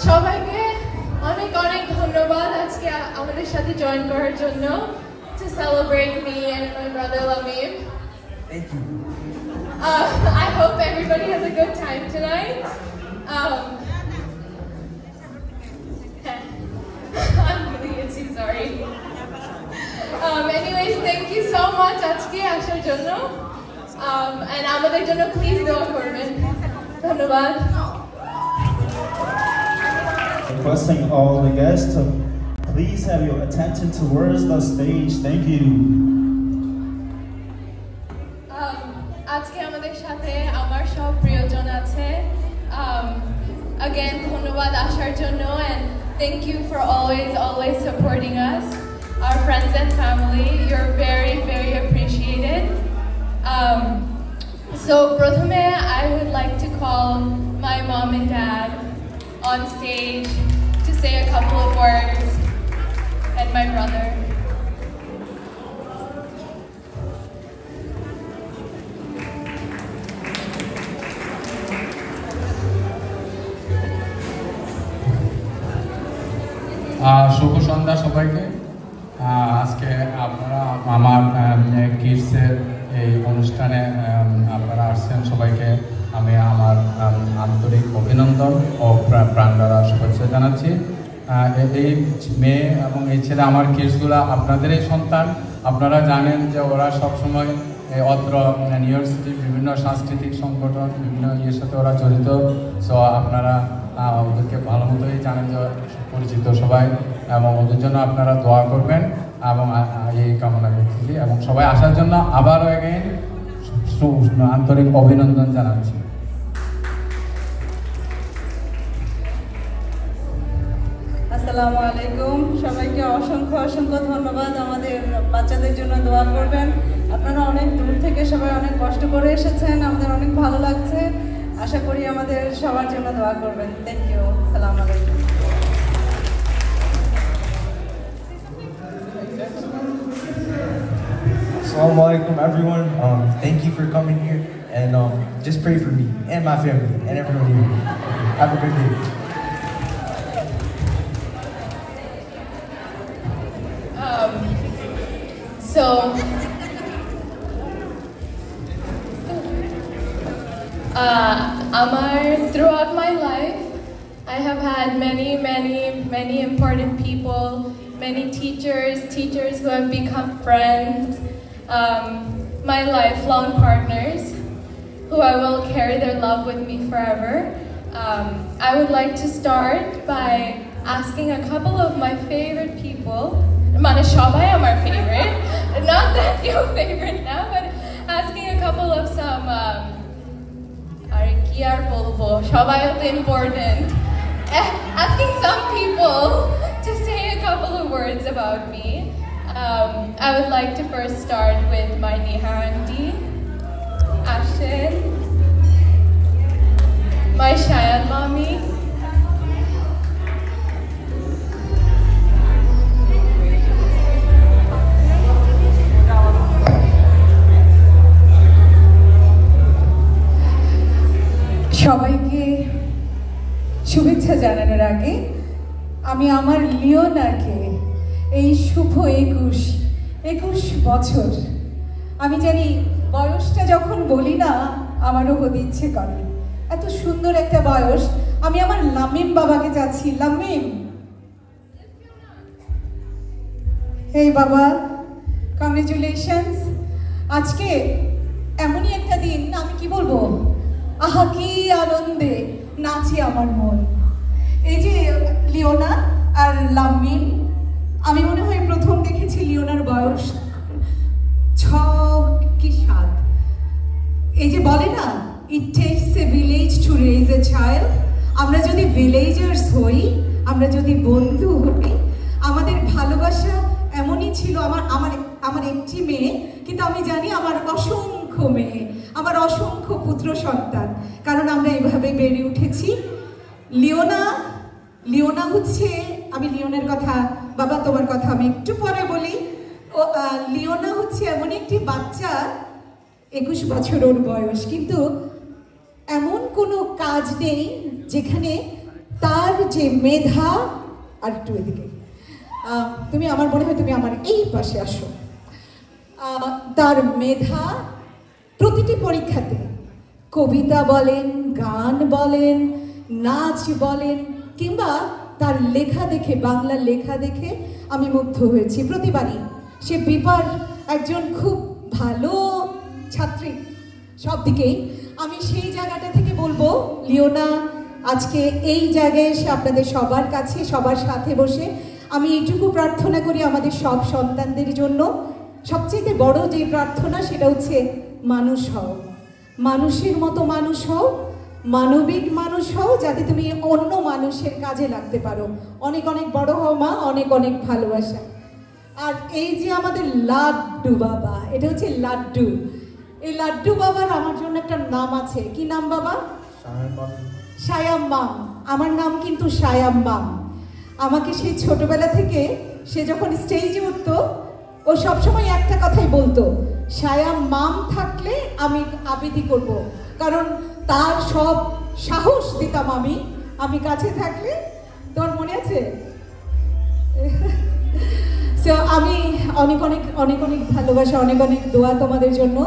সবাইকে অনেক অনেক ধন্যবাদ আজকে আমাদের সাথে জয়েন করার জন্য to celebrate me and my brother Lamim. Thank you. I hope everybody has a good time tonight. I'm really itchy, sorry. Anyways, thank you so much আজকে আসার জন্য and আমাদের জন্য please দোয়া করবেন ধন্যবাদ Requesting all the guests to please have your attention towards the stage. Thank you. আজকে আমাদের সাথে আমার সব প্রিয়জন আছে again ধন্যবাদ আসার জন্য and thank you for always supporting us, our friends and family. You're very appreciated. So প্রথমে I would like to call my mom and dad on stage to say a couple of words, and my brother. শুভ সন্ধ্যা সবাইকে আজকে আপনারা আমার কিডসের এই অনুষ্ঠানে আপনারা আসছেন সবাইকে আমি আমার আন্তরিক অভিনন্দন ও প্রাণভরা শুভেচ্ছা জানাচ্ছি এই মেয়ে এবং এই ছেলে আমার কিডসগুলো আপনাদেরই সন্তান আপনারা জানেন যে ওরা সবসময় অত্র নিউ ইয়র্ক সিটির বিভিন্ন সাংস্কৃতিক সংগঠন বিভিন্ন ইয়ের সাথে ওরা জড়িত সো আপনারা ওদেরকে ভালো মতোই জানেন যে পরিচিত সবাই এবং ওদের জন্য আপনারা দোয়া করবেন এবং এই কামনা করতেছি এবং সবাই আসার জন্য আবারও এগেইন আন্তরিক অভিনন্দন জানাচ্ছি আসসালামু আলাইকুম সবাইকে অসংখ্য ধন্যবাদ আমাদের বাচ্চাদের জন্য দোয়া করবেন আপনারা অনেক দূর থেকে সবাই অনেক কষ্ট করে এসেছেন আমাদের অনেক ভালো লাগছে আশা করি আমাদের সবার জন্য দোয়া করবেন থ্যাংক ইউ আসসালামু আলাইকুম Assalamu alaikum everyone. Thank you for coming here and just pray for me and my family and everyone here. Have a good day. So throughout my life, I have had many important people, many teachers who have become friends, my lifelong partners, who I will carry their love with me forever. I would like to start by asking a couple of my favorite people. Mane shobai amar favorite, not that your favorite now, but asking a couple of some ki ar bolbo shobai to important. Asking some people to say a couple of words about me. I would like to first start with my Neha aunty, Ashin, my Shayan mommy, সবাইকে শুভেচ্ছা জানানোর আগে আমি আমার লিওনাকে এই শুভ 21 বছর আমি জানি বয়সটা যখন বলি না আমারও হতে ইচ্ছে করে এত সুন্দর একটা বয়স আমি আমার লামিম বাবাকে চাচ্ছি লামিম এই বাবা কংগ্রেচুলেশনস আজকে এমনই একটা দিন আমি কি বলবো আহা কি আনন্দে নাচে আমার মন এই যে লিওনা আর লামিম আমি মনে হয় প্রথম দেখেছি লিওনার বয়স 6 কি 7 এই যে বলে না it takes a village to raise a child আমরা যদি ভিলেজার্স হই আমরা যদি বন্ধু হই আমাদের ভালোবাসা এমনই ছিল আমার একটি মেয়ে কিন্তু আমি জানি আমার অসংখ্য মেয়ে আমার অসংখ্য পুত্র সন্তান কারণ আমরা এইভাবে বেড়ে উঠেছি লিওনা হচ্ছে আমি লিওনের কথা বাবা তোমার কথা আমি একটু পরে বলি ও লিওনা হচ্ছে এমন একটি বাচ্চা 21 বছর ওর বয়স কিন্তু এমন কোনো কাজ নেই যেখানে তার যে মেধা, আর একটু এদিকে তুমি, আমার মনে হয় তুমি আমার এই পাশে আসো। তার মেধা প্রতিটি পরীক্ষাতে, কবিতা বলেন, গান বলেন, নাচ বলেন, কিংবা তার লেখা দেখে, বাংলা লেখা দেখে আমি মুগ্ধ হয়েছি প্রতিবারই। সে বিপার একজন খুব ভালো ছাত্রী সব দিকেই। আমি সেই জায়গাটা থেকে বলবো, লিওনা আজকে এই জায়গায় এসে আপনাদের সবার কাছে, সবার সাথে বসে আমি এইটুকু প্রার্থনা করি আমাদের সব সন্তানদের জন্য। সবচেয়ে বড় যে প্রার্থনা সেটা হচ্ছে মানুষ হও, মানুষের মতো মানুষ হও, মানবিক মানুষ হও, যাতে তুমি অন্য মানুষের কাজে লাগতে পারো। অনেক অনেক বড় হও মা, অনেক অনেক ভালোবাসা। আর এই যে আমাদের লাড্ডু বাবা, এটা হচ্ছে লাড্ডু। এই লাড্ডু বাবার আমার জন্য একটা নাম আছে। কি নাম বাবা? শায়াম মাম। আমার নাম কিন্তু শায়াম মাম। আমাকে সেই ছোটবেলা থেকে সে যখন স্টেজে উঠতো, ও সবসময় একটা কথাই বলতো, শায়াম মাম থাকলে আমি আবৃত্তি করব, কারণ তার সব সাহস দিতাম আমি কাছে থাকলে। তোমার মনে আছে? সো আমি অনেক অনেক অনেক অনেক ভালোবাসা, অনেক অনেক দোয়া তোমাদের জন্য।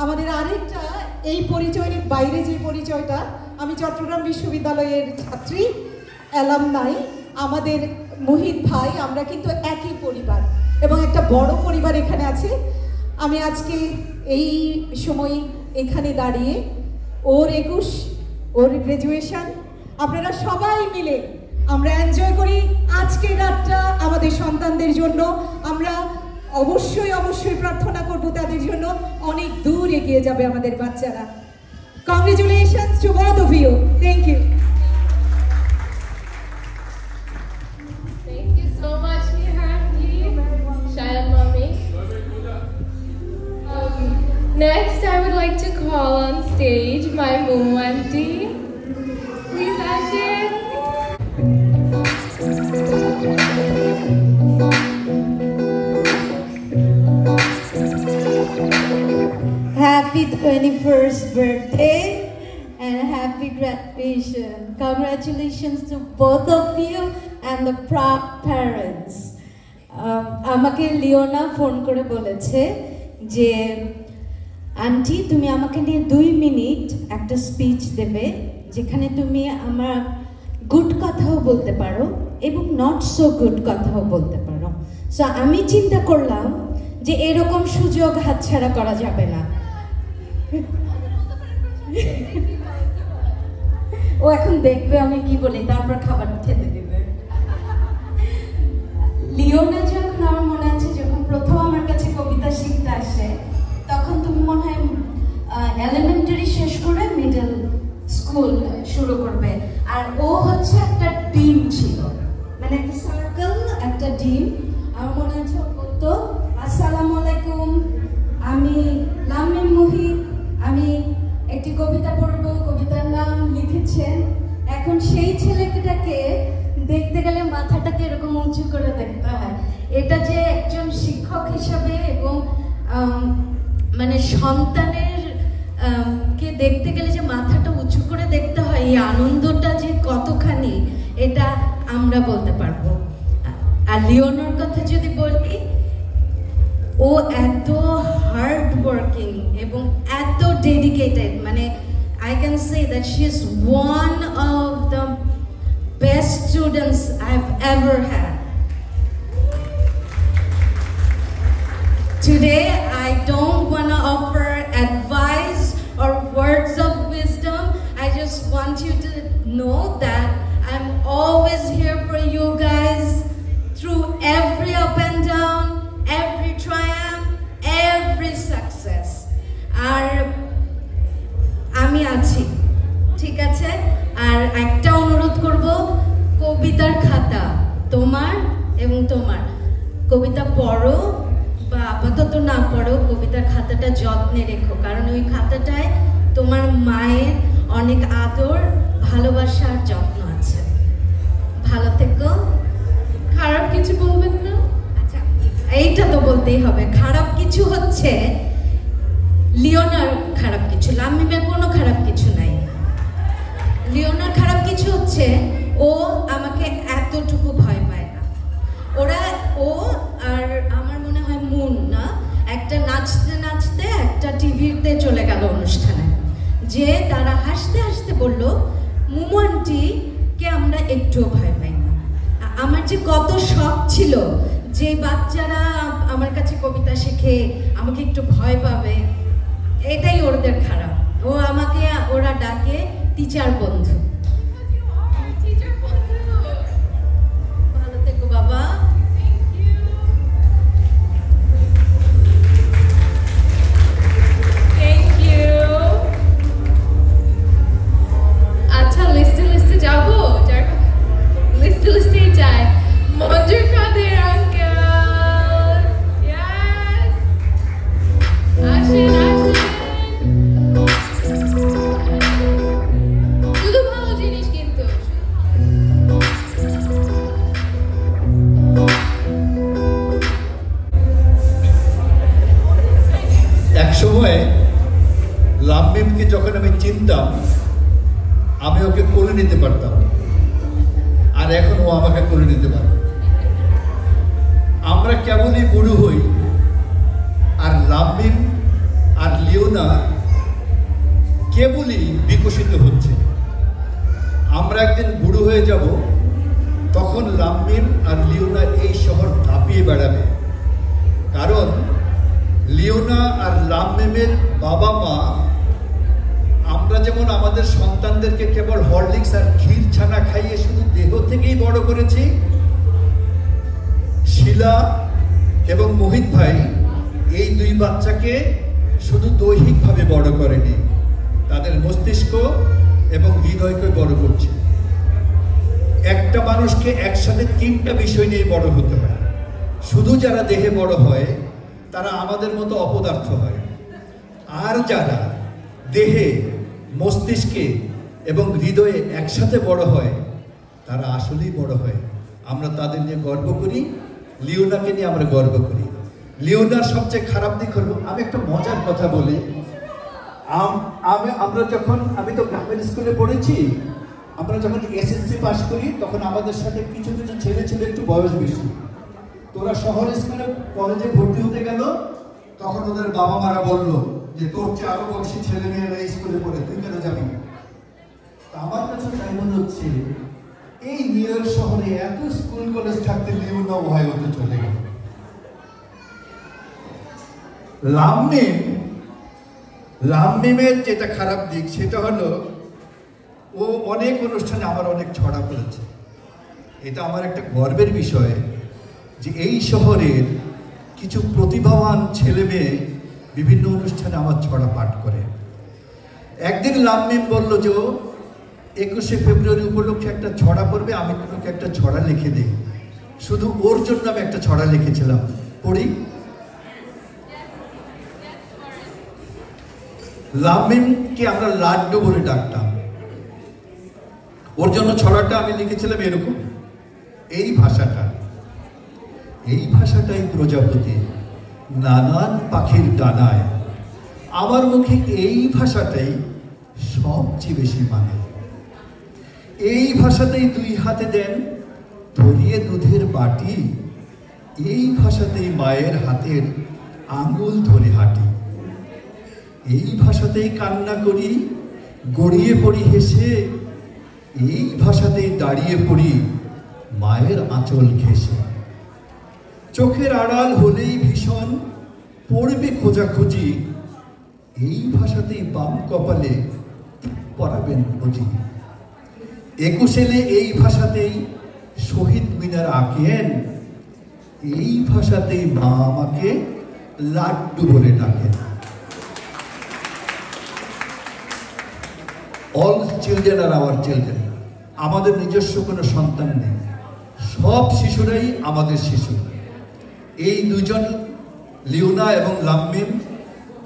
আমাদের আরেকটা এই পরিচয়ের বাইরে যে পরিচয়টা, আমি চট্টগ্রাম বিশ্ববিদ্যালয়ের ছাত্রী, অ্যালামনাই। আমাদের মুহিত ভাই, আমরা কিন্তু একই পরিবার এবং একটা বড় পরিবার এখানে আছে। আমি আজকে এই সময় এখানে দাঁড়িয়ে, ওর 21, ওর গ্র্যাজুয়েশন, আপনারা সবাই মিলে আমরা এনজয় করি আজকের রাতটা আমাদের সন্তানদের জন্য। আমরা অবশ্যই অবশ্যই প্রার্থনা করব তাদের জন্য অনেক দূর এগিয়ে যাবে আমাদের বাচ্চারা। Congratulations two both of you. Thank you. Thank you so much, Nihanji, Shayam Mami. Next, I would like to call on stage my Mumu auntie. Please, Ashin. Happy 21st birthday and happy graduation. Congratulations to both of you and the proud parents. আমাকে Leone phone করে বলেছে যে aunty তুমি আমাকে নিয়ে 2 minute একটা speech দেবে, যেখানে তুমি আমার গুড কথাও বলতে পারো এবং নট সো গুড কথাও বলতে পারো। সো আমি চিন্তা করলাম যে এরকম সুযোগ হাতছাড়া করা যাবে না। ও এখন দেখবে আমি কি বলি, তারপর খাবার খেতে দেবে। লিওনা যখন, আমার মনে আছে যখন প্রথম আমার কাছে কবিতা শিখতে আসে, তখন তুমি মনে হয় এলিমেন্টারি শেষ করে মিডল স্কুল শুরু করবে। আর ও হচ্ছে একটা ডিম ছিল, মানে একটা সার্কেল, একটা ডিম। আমার মনে আছে ও বলতো, আসসালামু আলাইকুম, আমি লামিম মুহিত, আমি একটি কবিতা পড়ব, কবিতার নাম লিখেছেন। এখন সেই ছেলেটাকে দেখতে গেলে মাথাটাকে এরকম উঁচু করে দেখতে হয়। এটা যে একজন শিক্ষক হিসাবে এবং মানে সন্তানের কে দেখতে গেলে যে মাথাটা উঁচু করে দেখতে হয়, এই আনন্দটা যে কতখানি, এটা আমরা বলতে পারবো। আর লিওনার কথা যদি বলি, ও এত হার্ড ওয়ার্কিং এবং এত ডেডিকেটেড, মানে I can say that she is one of the best students I've ever had. Today I don't want to offer advice or words of wisdom. I just want you to know that I'm always here for you guys through every up and down, every triumph, every success. আর আমি আছি, ঠিক আছে? আর একটা অনুরোধ করব, কবিতার খাতা তোমার এবং তোমার, কবিতা পড়ো বা আপাতত না পড়ো, কবিতার খাতাটা যত্নে রেখো, কারণ ওই খাতাটায় তোমার মায়ের অনেক আদর, ভালোবাসার যত্ন আছে। ভালো থেকো। খারাপ কিছু বলবেন না? আচ্ছা, এইটা তো বলতেই হবে। খারাপ কিছু হচ্ছে লিওনার খারাপ কিছু, লামিমের কোনো খারাপ কিছু নাই। লিওনার খারাপ কিছু হচ্ছে ও ও আমাকে এতটুকু ভয় পায় না। ও আর আমার মনে হয় মুন না, একটা নাচতে নাচতে একটা টিভিতে চলে গেল অনুষ্ঠানে, যে তারা হাসতে হাসতে বলল মুমু আন্টিকে আমরা একটুও ভয় পাই না। আমার যে কত শখ ছিল যে বাচ্চারা আমার কাছে কবিতা শিখে আমাকে একটু ভয় পাবে, এটাই ওদের খারাপ। ওরা ডাকে টিচার বন্ধু। ভালো থেকো বাবা। আচ্ছা, লিস্টে যাবো, লিস্টে যায় মঞ্জুর কাদের আঙ্কেল। ইয়েস, আসেন। শুধু ভালো জিনিস কিন্তু। এক সময় লাম্মিমকে যখন আমি চিনতাম, আমি ওকে কোলে নিতে পারতাম, আর এখন ও আমাকে কোলে নিতে পারে। আমরা কেবলই বুড়ো হই, আর লাম্মিম আর লিওনা কেবলই বিকশিত হচ্ছে। আমরা একদিন বুড়ো হয়ে যাব, তখন লাম্মিম আর লিওনা এই শহর দাপিয়ে বেড়াবে। কারণ লিওনা আর লাম্মিমের বাবা মা আমরা যেমন আমাদের সন্তানদেরকে কেবল হরলিক্স আর ক্ষীর ছানা খাইয়ে শুধু দেহ থেকেই বড় করেছি, শিলা এবং মোহিত ভাই এই দুই বাচ্চাকে শুধু দৈহিকভাবে বড় করেনি, তাদের মস্তিষ্ক এবং হৃদয়কে বড় করছে। একটা মানুষকে একসাথে তিনটা বিষয় নিয়ে বড় হতে হয়। শুধু যারা দেহে বড় হয় তারা আমাদের মতো অপদার্থ হয়, আর যারা দেহে, মস্তিষ্কে এবং হৃদয়ে একসাথে বড় হয় তারা আসলেই বড় হয়। আমরা তাদের নিয়ে গর্ব করি, লিওনাকে নিয়ে আমরা গর্ব করি। লিওনার সবচেয়ে খারাপ দিক হলো, আমি একটা মজার কথা বলি, আমি তো গ্রামের স্কুলে পড়েছি, আমরা যখন এসএসসি পাস করি তখন আমাদের সাথে কিছু কিছু ছেলে ছিল একটু বয়স বেশি, তোরা শহর স্কুলে কলেজে ভর্তি হতে গেল, তখন ওদের বাবা মারা বললো যে তোর চেয়ে আরো বয়সী ছেলে মেয়েরা এই স্কুলে পড়ে, তুই কেন যাবি? আমার কাছে তাই মনে হচ্ছে এই নিউ ইয়র্ক শহরে এত স্কুল কলেজ থাকতে লিওনা ওহাইওতে চলে গেল। লাম্মিমের যেটা খারাপ দিক সেটা হলো ও অনেক অনুষ্ঠানে আমার অনেক ছড়া পড়েছে। এটা আমার একটা গর্বের বিষয় যে এই শহরের কিছু প্রতিভাবান ছেলে মেয়ে বিভিন্ন অনুষ্ঠানে আমার ছড়া পাঠ করে। একদিন লাম্মিম বলল যে 21শে ফেব্রুয়ারি উপলক্ষে একটা ছড়া পড়বে, আমি তোমাকে একটা ছড়া লিখে দিই। শুধু ওর জন্য আমি একটা ছড়া লিখেছিলাম, পড়ি। লাম্মিমকে আমরা লাড্ডু বলে ডাকতাম, ওর জন্য ছড়াটা আমি লিখেছিলাম এরকম, এই ভাষাটাই প্রজাপতি নানান পাখির ডানায়, আমার মুখে এই ভাষাটাই সবচেয়ে বেশি মানায়। এই ভাষাতেই দুই হাতে দেন ধরিয়ে দুধের বাটি, এই ভাষাতেই মায়ের হাতের আঙুল ধরে হাঁটি, এই ভাষাতেই কান্না করি গড়িয়ে পড়ি হেসে, এই ভাষাতেই দাঁড়িয়ে পড়ি মায়ের আঁচল ঘেঁষে। চোখের আড়াল হলেই ভীষণ পড়বে খোঁজাখুঁজি, এই ভাষাতেই বাম কপালে পরাবেন খোঁজি। 21 এই ভাষাতেই শহীদ মিনার আঁকেন, এই ভাষাতেই মা আমাকে লাড্ডু বলে ডাকেন। All children are our children, আমাদের নিজস্ব কোনো সন্তান নেই, সব শিশুরাই আমাদের শিশু। এই দুজন লিওনা এবং লাম্মিম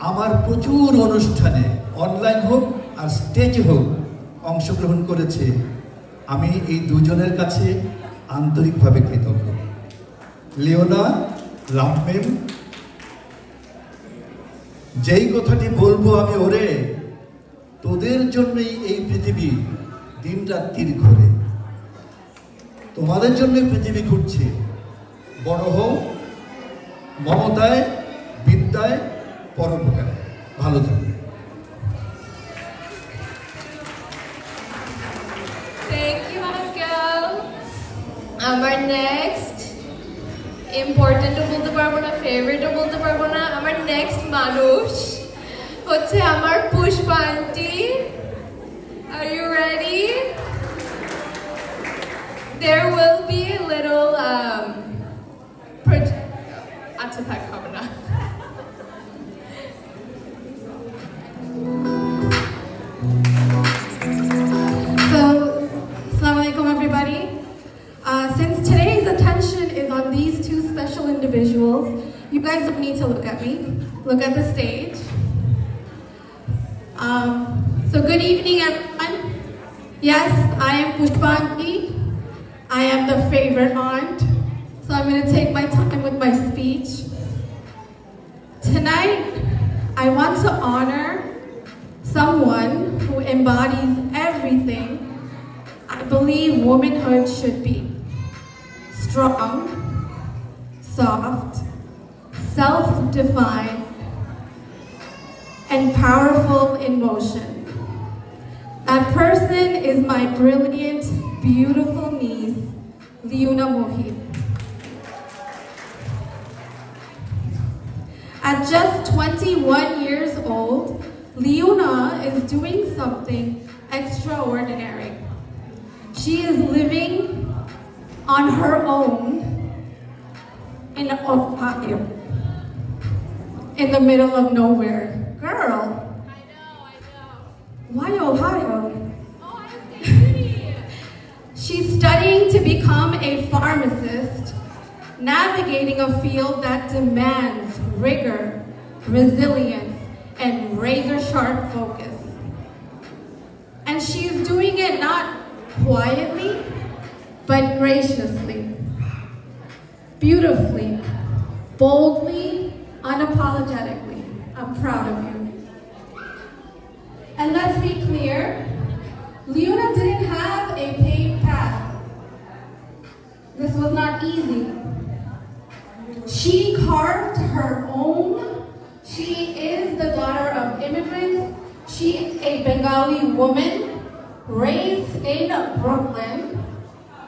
আমার প্রচুর অনুষ্ঠানে অনলাইন হোক আর স্টেজে হোক অংশগ্রহণ করেছে। আমি এই দুজনের কাছে আন্তরিকভাবে কৃতজ্ঞ। লিওনা, লাম্মিম, যেই কথাটি বলবো আমি, ওরে তোদের জন্যই এই পৃথিবী দিন রাত্রির ঘোরে, তোমাদের জন্য পৃথিবী ঘুরছে। বড় হও মমতায়, বিদ্যায়, পরোপকারে। ভালো থাকবে। Thank you, Uncle. Our next important to বলতে পারবো না, favorite to বলতে পারবো না, আমার next মানুষ হচ্ছে আমার Pushpa aunty. Are you ready? There will be a little আচ্ছা থাক হবে না। So, Assalamu alaikum everybody. Since today's attention is on these two special individuals, you guys don't need to look at me. Look at the stage. So good evening everyone. Yes, I am Pushpa Aunty. I am the favorite aunt. So I'm going to take my time with my speech. Tonight, I want to honor someone who embodies everything I believe womanhood should be. Strong, soft, self-defined, and powerful in motion. That person is my brilliant, beautiful niece, Leona Mohit. At just 21 years old, Leona is doing something extraordinary. She is living on her own in Ohio, in the middle of nowhere. Girl, I know. why Ohio? Oh, I see. She's studying to become a pharmacist, navigating a field that demands rigor, resilience, and razor-sharp focus. And she's doing it not quietly, but graciously, beautifully, boldly, unapologetically. I'm proud of you. And let's be clear, Leona didn't have a paved path. This was not easy. She carved her own. She is the daughter of immigrants. She is a Bengali woman raised in Brooklyn,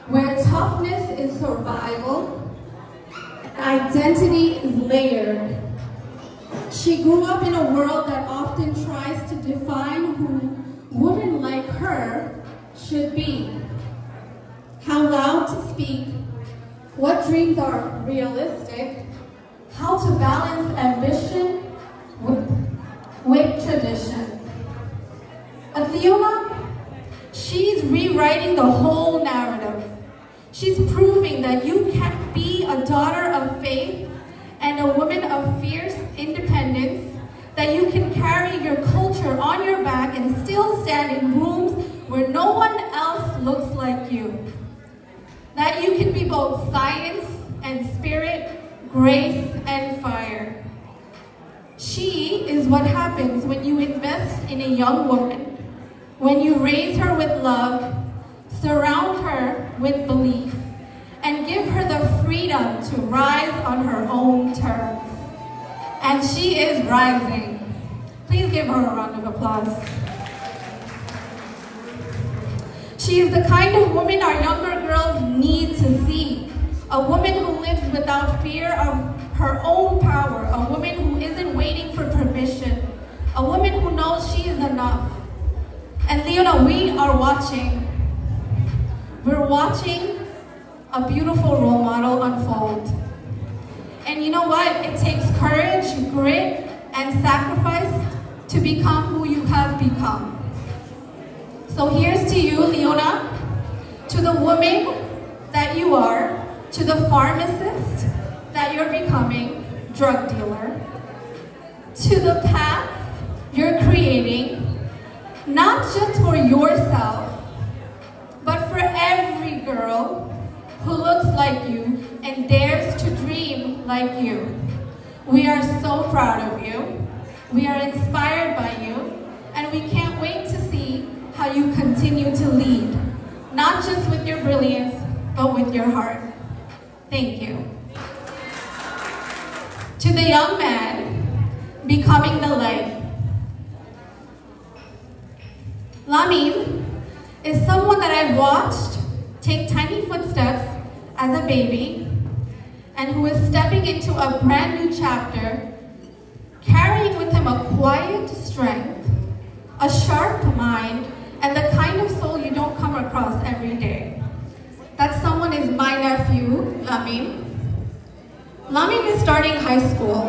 where toughness is survival, and identity is layered. She grew up in a world that often tries to define who women like her should be. How loud to speak, what dreams are realistic, how to balance ambition with tradition. At Leona, she's rewriting the whole narrative. She's proving that you can be a daughter of faith and a woman of fierce independence, that you can carry your culture on your back and still stand in rooms where no one else looks like you. That you can be both science and spirit, grace and fire. She is what happens when you invest in a young woman, when you raise her with love, surround her with belief, and give her the freedom to rise on her own terms. And she is rising. Please give her a round of applause. She is the kind of woman our younger girls need to see. A woman who lives without fear of her own power. A woman who isn't waiting for permission. A woman who knows she is enough. And Leona, we are watching. We're watching a beautiful role model unfold. And you know what? It takes courage, grit, and sacrifice to become who you have become. So here's to you, Leona, to the woman that you are, to the pharmacist that you're becoming, drug dealer, to the path you're creating, not just for yourself, but for every girl who looks like you and dares to dream like you. We are so proud of you. We are inspired by you, and we can't wait to see how you continue to lead, not just with your brilliance, but with your heart. Thank you. To the young man becoming the light. Lamim is someone that I've watched take tiny footsteps as a baby and who is stepping into a brand new chapter, carrying with him a quiet strength, a sharp mind, and the kind of soul you don't come across every day. That someone is my nephew, Lamim. Lamim is starting high school,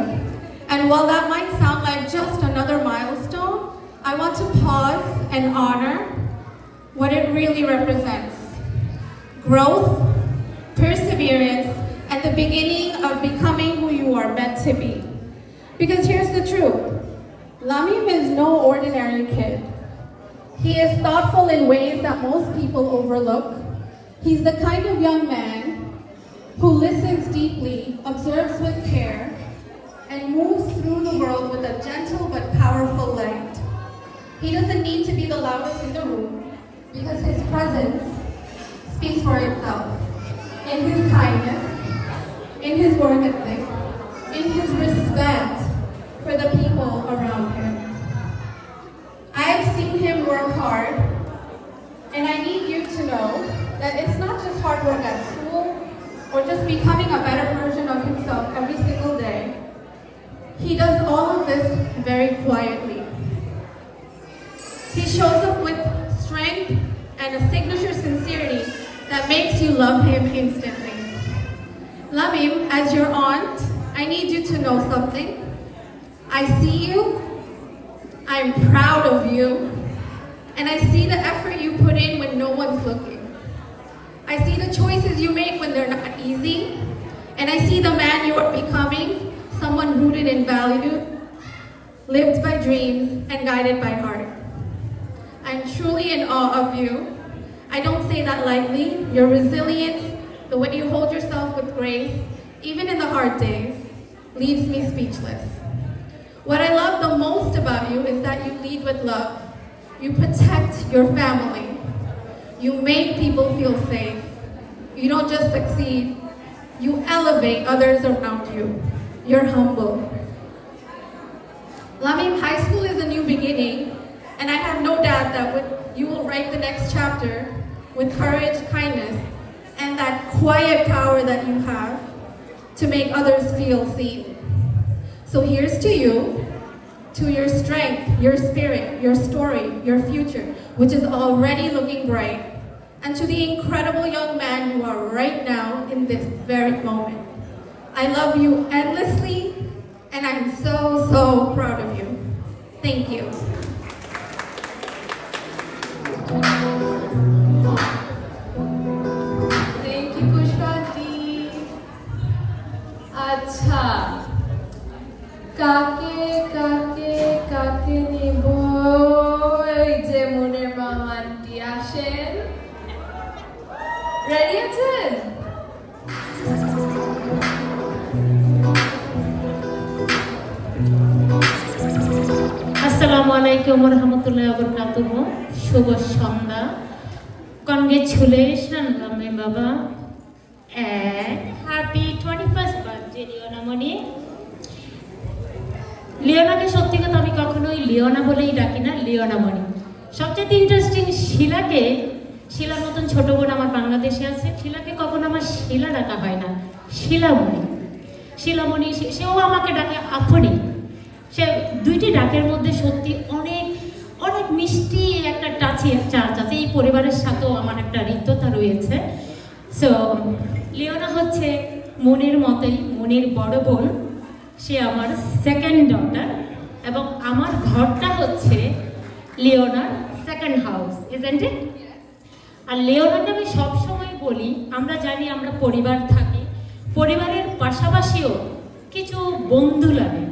and while that might sound like just another milestone, I want to pause and honor what it really represents. Growth, perseverance, and the beginning of becoming who you are meant to be. Because here's the truth, Lamim is no ordinary kid. He is thoughtful in ways that most people overlook. He's the kind of young man who listens deeply, observes with care, and moves through the world with a gentle but powerful light. He doesn't need to be the loudest in the room because his presence speaks for itself. In his kindness, in his work ethic, in his respect for the people around him. I have seen him work hard, and I need you to know that it's not just hard work at school or just becoming a better version of himself every single day. He does all of this very quietly. He shows up with strength and a signature sincerity that makes you love him instantly. Lamim, as your aunt, I need you to know something. I see you, I'm proud of you, and I see the effort you put in when no one's looking. I see the choices you make when they're not easy, and I see the man you are becoming, someone rooted in value, lived by dreams, and guided by heart. I'm truly in awe of you. I don't say that lightly. Your resilience, the way you hold yourself with grace, even in the hard days, leaves me speechless. What I love the most about you is that you lead with love. You protect your family. You make people feel safe. You don't just succeed, you elevate others around you. You're humble. Lamim, high school is a new beginning, and I have no doubt that you will write the next chapter with courage, kindness, and that quiet power that you have to make others feel seen. So here's to you, to your strength, your spirit, your story, your future, which is already looking bright, and to the incredible young man you are right now in this very moment. I love you endlessly, and I'm so, so proud of you. Thank you. Thank you, Pushpati. Acha. কাকে নিব এই যে মনের মামাটি আসেন ready আছেন আসসালামু আলাইকুম ওয়া রাহমাতুল্লাহি ওয়া বারাকাতুহু শুভ সন্ধ্যা কনগ্রেচুলেশন লামিম বাবা হ্যাপি 21st বার্থডে লিওনা মনি লিওনাকে সত্যি কথা আমি কখনোই লিওনা বলেই ডাকি না লিওনা মনি সবচেয়ে ইন্টারেস্টিং শিলার মতন ছোট বোন আমার বাংলাদেশে আছে শিলাকে কখনো আমার শিলা ডাকা হয় না শিলামণি সেও আমাকে ডাকে আপনি সে দুইটি ডাকের মধ্যে সত্যি অনেক অনেক মিষ্টি একটা চার্চ আছে এই পরিবারের সাথেও আমার একটা হৃদ্যতা রয়েছে সো লিওনা হচ্ছে মনির মতোই মনির বড় বোন সে আমার সেকেন্ড ডটার এবং আমার ঘরটা হচ্ছে লিওনার সেকেন্ড হাউস ইজন্ট ইট আর লিওনাকে আমি সবসময় বলি আমরা জানি আমরা পরিবার থাকি পরিবারের পাশাপাশিও কিছু বন্ধু লাগে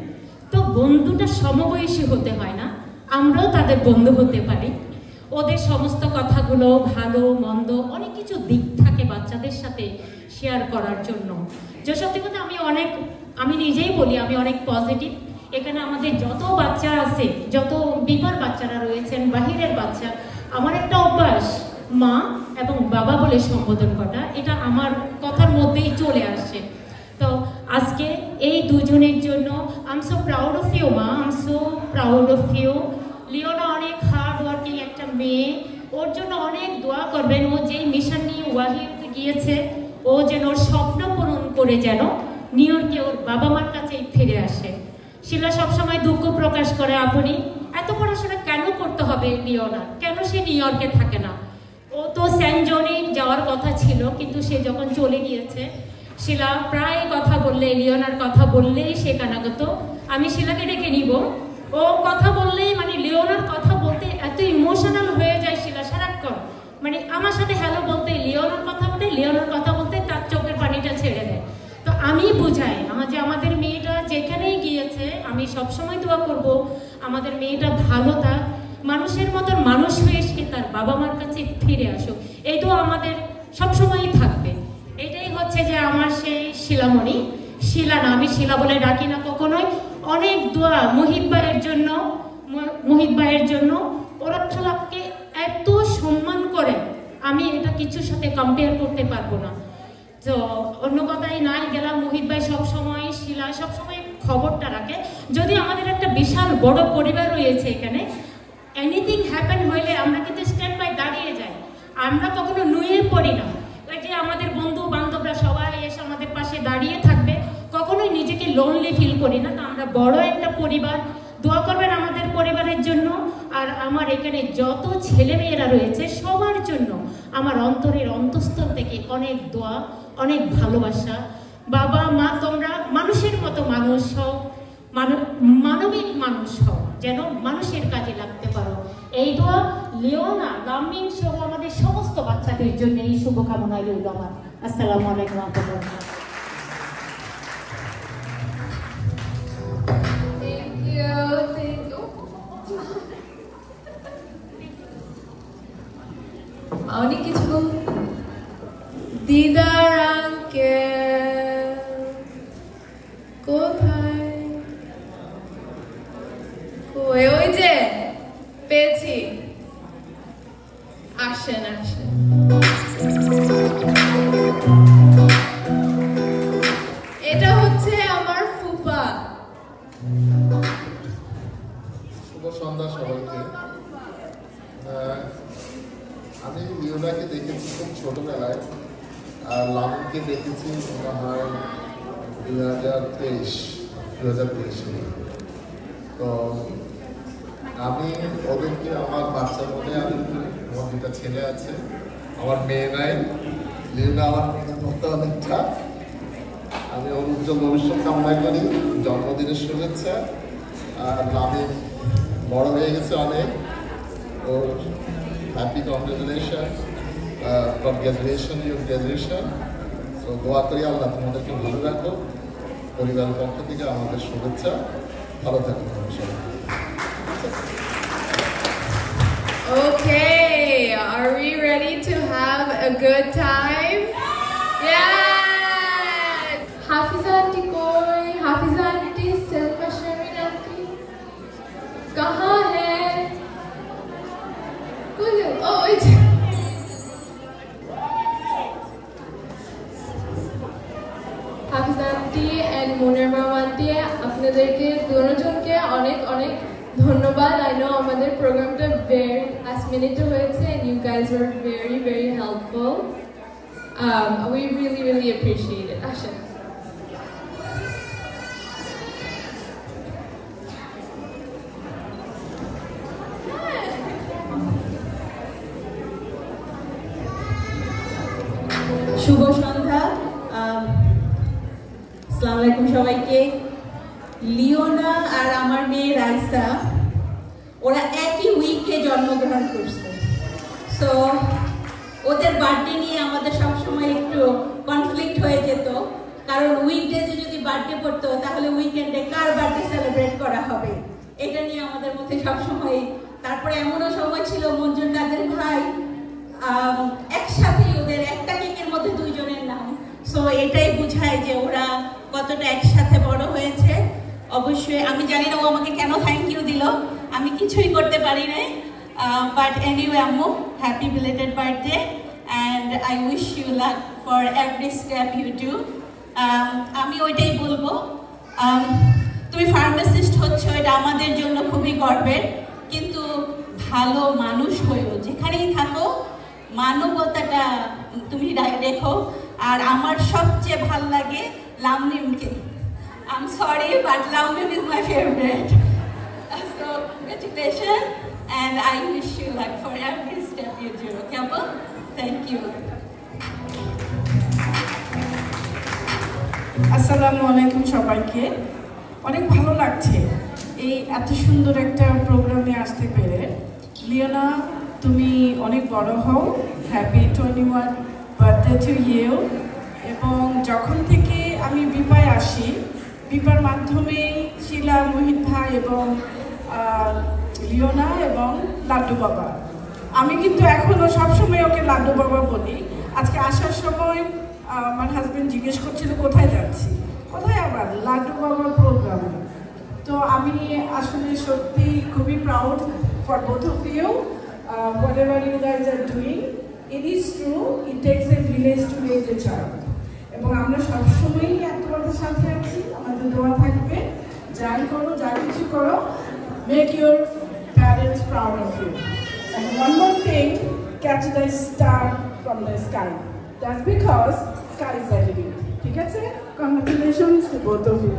তো বন্ধুটা সমবয়সী হতে হয় না আমরাও তাদের বন্ধু হতে পারি ওদের সমস্ত কথাগুলো ভালো মন্দ অনেক কিছু দিক থাকে বাচ্চাদের সাথে শেয়ার করার জন্য যে সত্যি কথা আমি নিজেই বলি আমি অনেক পজিটিভ এখানে আমাদের যত বাচ্চা আছে যত বিপার বাচ্চারা রয়েছেন বাহিরের বাচ্চা আমার একটা অভ্যাস মা এবং বাবা বলে সম্বোধন করা, এটা আমার কথার মধ্যেই চলে আসে। তো আজকে এই দুজনের জন্য I am so proud of you মা, I am so proud of you. Leona অনেক হার্ড ওয়ার্কিং একটা মেয়ে, ওর জন্য অনেক দোয়া করবেন। ও যেই মিশন নিয়ে ওয়াহিতে গিয়েছে, ও যেন ওর স্বপ্ন পূরণ করে যেন নিউ ইয়র্কে ওর বাবা মার কাছেই ফিরে আসে। শিলা সবসময় দুঃখ প্রকাশ করে, আপনি এত পড়াশোনা কেন করতে হবে লিওনা, কেন সে নিউ ইয়র্কে থাকে না? ও তো সেন্ট জনে যাওয়ার কথা ছিল, কিন্তু সে যখন চলে গিয়েছে, শিলা প্রায় কথা বললে, লিওনার কথা বললেই সে কানাগত। আমি শিলাকে ডেকে নিব, ও কথা বললেই মানে লিওনার কথা বলতে এত ইমোশনাল হয়ে যায় শিলা সারাক্ষণ। মানে আমার সাথে হ্যালো বলতে লিওনার কথা বলতে, লিওনার কথা বলতে তার চোখের পানিটা ছেড়ে দেয়। তো আমি বুঝাই যে আমাদের মেয়েটা যেখানেই গিয়েছে, আমি সবসময় দোয়া করব আমাদের মেয়েটা ভালো থাক, মানুষের মতন মানুষ হয়ে সে তার বাবা মার কাছে ফিরে আসুক। এই দোয়া আমাদের সবসময়ই থাকবে। এটাই হচ্ছে যে আমার সেই শিলামণি, শিলা না, আমি শিলা বলে ডাকি না কখনোই। অনেক দোয়া মুহিত ভাইয়ের জন্য, মুহিত ভাইয়ের জন্য। ওরা শিলাকে এত সম্মান করে, আমি এটা কিছুর সাথে কম্পেয়ার করতে পারবো না। তো অন্য কথাই নাই গেলাম, মুহিত ভাই সবসময়, শিলা সবসময় খবরটা রাখে। যদি আমাদের একটা বিশাল বড় পরিবার রয়েছে এখানে, এনিথিং হ্যাপেন হইলে আমরা কিন্তু স্ট্যান্ড বাই দাঁড়িয়ে যাই, আমরা কখনো নুয়ে পড়ি না। ওই যে আমাদের বন্ধু বান্ধবরা সবাই এসে আমাদের পাশে দাঁড়িয়ে থাকবে, কখনোই নিজেকে লোনলি ফিল করি না। আমরা বড় একটা পরিবার, দোয়া করবেন আমাদের পরিবারের জন্য। আর আমার এখানে যত ছেলেমেয়েরা রয়েছে সবার জন্য আমার অন্তরের অন্তঃস্থল থেকে অনেক দোয়া, অনেক ভালোবাসা। বাবা মা, তোমরা মানুষের মতো মানুষ হও, মানবিক মানুষ হও, যেন মানুষের কাজে লাগতে পারো। এই দোয়া লিওনা, লামিন সহ আমাদের সমস্ত বাচ্চাদের জন্য এই শুভকামনা রইল আমার। আসসালামু আলাইকুম ওয়া রাহমাতুল্লাহ। অনেক কিছু দিদার আঙ্কেল কোথায়? ওই যে পেয়েছি, আসেন আসেন। এটা হচ্ছে আমার ফুপা। শুভ সন্ধ্যা সবাইকে। আমি লিওনাকে দেখেছি খুব ছোটবেলায়, আর লামিনকে দেখেছি মনে হয় 2023। তো আমি ওদেরকে আমার বাচ্চা বলে, আমি আমার দুটা ছেলে আছে, আমার মেয়ে নাই। লিওনা আমার মেয়েদের মতো অনেকটা। আমি ওর উজ্জ্বল ভবিষ্যৎ কামনা করি, জন্মদিনের শুভেচ্ছা। আর লামিন বড় হয়ে গেছে অনেক, ওর happy congratulation, for graduation, your graduation. তো দোয়া করি আল্লাহ তোমাদেরকে ভালো রাখো। পরিবারের পক্ষ থেকে আমাদের শুভেচ্ছা, ভালো থাকুন সবাই। Okay, are we ready to have a good time? Yes! Hafiza aunty koi? Hafiza aunty, Selma Sharmin aunty? Kahan hai? Oh, it's... Hafiza aunty and Munir ma'am aunty, আপনাদেরকে দুজনকে অনেক অনেক ধন্যবাদ। I know আমাদের প্রোগ্রামটা very last minute হয়েছে and you guys were very very helpful. We really appreciate it. আসেন। শুভ সন্ধ্যা, আসসালামু আলাইকুম সবাইকে। লিওনা আর আমার মেয়ে রাইসা, ওরা একই উইকে জন্মগ্রহণ করছে। সো ওদের বার্থডে নিয়ে আমাদের সবসময় একটু কনফ্লিক্ট হয়ে যেত, কারণ উইকডেতে যদি বার্থডে পড়তো তাহলে উইকেন্ডে কার বার্থডে সেলিব্রেট করা হবে, এটা নিয়ে আমাদের মধ্যে সবসময়। তারপরে এমনও সময় ছিল মঞ্জুর কাদের ভাই একসাথে ওদের একটা কেকের মধ্যে দুইজনের নাম। সো এটাই বোঝায় যে ওরা কতটা একসাথে বড় হয়েছে। অবশ্যই আমি জানি না ও আমাকে কেন থ্যাংক ইউ দিল, আমি কিছুই করতে পারি নাই। বাট এনিওয়ে আম্মু, happy belated birthday and I wish you luck for every step you do. আমি ওইটাই বলবো, তুমি ফার্মাসিস্ট হচ্ছ, এটা আমাদের জন্য খুবই গর্বের, কিন্তু ভালো মানুষ হয়েও, যেখানেই থাকো মানবতাটা তুমি রেখো। আর আমার সবচেয়ে ভাল লাগে লামনিমকে। I'm sorry, but Lamnim is my favorite. So congratulations, and I wish you luck for every step you do. Okay, thank you. আসসালামু আলাইকুম সবাইকে। অনেক ভালো লাগছে এই এত সুন্দর একটা প্রোগ্রামে আসতে পেরে। লিওনা, তুমি অনেক বড় হও, হ্যাপি 21 বার্থডে টু ইউ। এবং যখন থেকে আমি বিপায় আসি, বিপার মাধ্যমে শিলা, মোহিত ভাই এবং লিওনা এবং লাড্ডু বাবা, আমি কিন্তু এখনও সবসময় ওকে লাড্ডু বাবা বলি। আজকে আসার সময় আমার হাজব্যান্ড জিজ্ঞেস করছিল কোথায় যাচ্ছি, কোথায় আবার লাড্ডু বাবার প্রোগ্রামে। তো আমি আসলে সত্যি খুবই proud for both of you, whatever you guys are doing. It is true, it takes a village to raise a child. এবং আমরা সবসময়ই তোমাদের সাথে আছি, আমাদের দোয়া থাকবে। যাই করো, যা কিছু করো, make your parents proud of you. And one more thing, catch the star from the sky. That's because sky is the limit. ঠিক আছে? Congratulations to both of you.